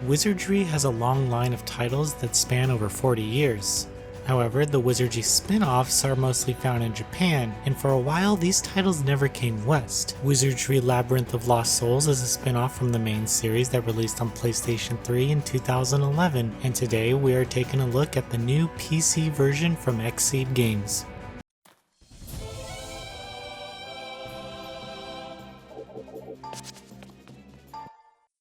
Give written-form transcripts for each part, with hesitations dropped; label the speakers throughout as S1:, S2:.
S1: Wizardry has a long line of titles that span over 40 years. However, the Wizardry spin-offs are mostly found in Japan, and for a while these titles never came west. Wizardry Labyrinth of Lost Souls is a spin-off from the main series that released on PlayStation 3 in 2011, and today we are taking a look at the new PC version from Xseed Games.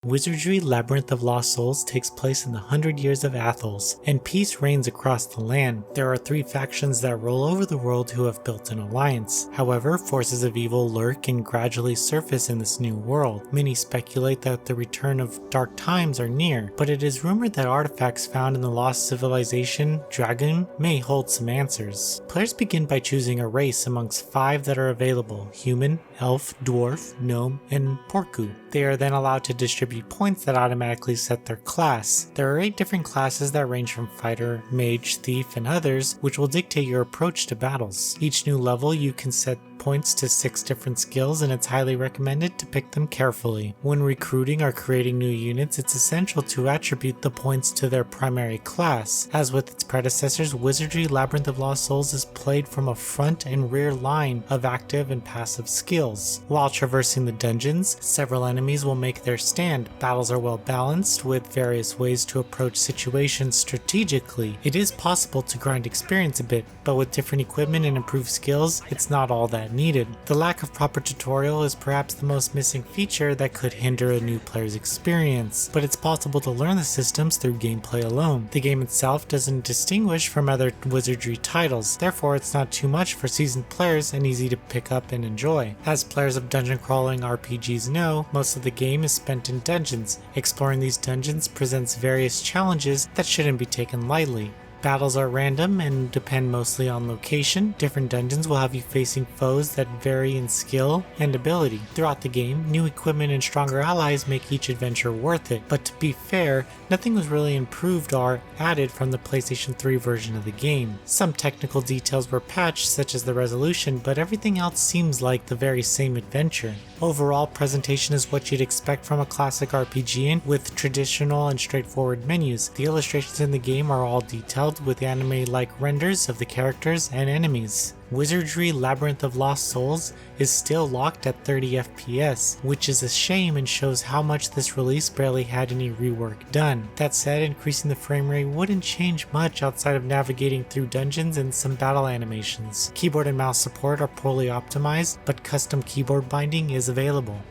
S1: Wizardry Labyrinth of Lost Souls takes place in the 100 Years of Athos, and peace reigns across the land. There are 3 factions that rule over the world who have built an alliance. However, forces of evil lurk and gradually surface in this new world. Many speculate that the return of dark times are near, but it is rumored that artifacts found in the lost civilization, Dragon, may hold some answers. Players begin by choosing a race amongst 5 that are available: human, elf, dwarf, gnome, and porku. They are then allowed to distribute points that automatically set their class. There are 8 different classes that range from fighter, mage, thief, and others, which will dictate your approach to battles. Each new level you can set points to 6 different skills, and it's highly recommended to pick them carefully. When recruiting or creating new units, it's essential to attribute the points to their primary class. As with its predecessors, Wizardry Labyrinth of Lost Souls is played from a front and rear line of active and passive skills. While traversing the dungeons, several enemies will make their stand. Battles are well balanced, with various ways to approach situations strategically. It is possible to grind experience a bit, but with different equipment and improved skills, it's not all that needed. The lack of proper tutorial is perhaps the most missing feature that could hinder a new player's experience, but it's possible to learn the systems through gameplay alone. The game itself doesn't distinguish from other Wizardry titles, therefore it's not too much for seasoned players and easy to pick up and enjoy. As players of dungeon crawling RPGs know, most of the game is spent in dungeons. Exploring these dungeons presents various challenges that shouldn't be taken lightly. Battles are random and depend mostly on location. Different dungeons will have you facing foes that vary in skill and ability. Throughout the game, new equipment and stronger allies make each adventure worth it, but to be fair, nothing was really improved or added from the PlayStation 3 version of the game. Some technical details were patched, such as the resolution, but everything else seems like the very same adventure. Overall, presentation is what you'd expect from a classic RPG with traditional and straightforward menus. The illustrations in the game are all detailed, with anime-like renders of the characters and enemies. Wizardry Labyrinth of Lost Souls is still locked at 30 FPS, which is a shame and shows how much this release barely had any rework done. That said, increasing the frame rate wouldn't change much outside of navigating through dungeons and some battle animations. Keyboard and mouse support are poorly optimized, but custom keyboard binding is available.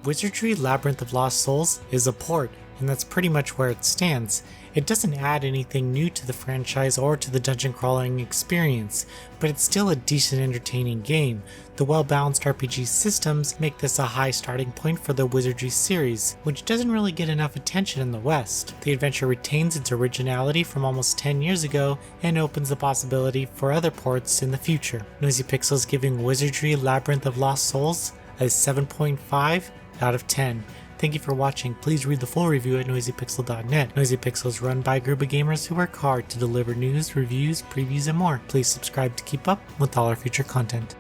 S1: Wizardry Labyrinth of Lost Souls is a port, and that's pretty much where it stands. It doesn't add anything new to the franchise or to the dungeon crawling experience, but it's still a decent entertaining game. The well-balanced RPG systems make this a high starting point for the Wizardry series, which doesn't really get enough attention in the West. The adventure retains its originality from almost 10 years ago and opens the possibility for other ports in the future. Noisy Pixel is giving Wizardry Labyrinth of Lost Souls a 7.5 out of 10. Thank you for watching. Please read the full review at noisypixel.net. Noisy Pixel is run by a group of gamers who work hard to deliver news, reviews, previews, and more. Please subscribe to keep up with all our future content.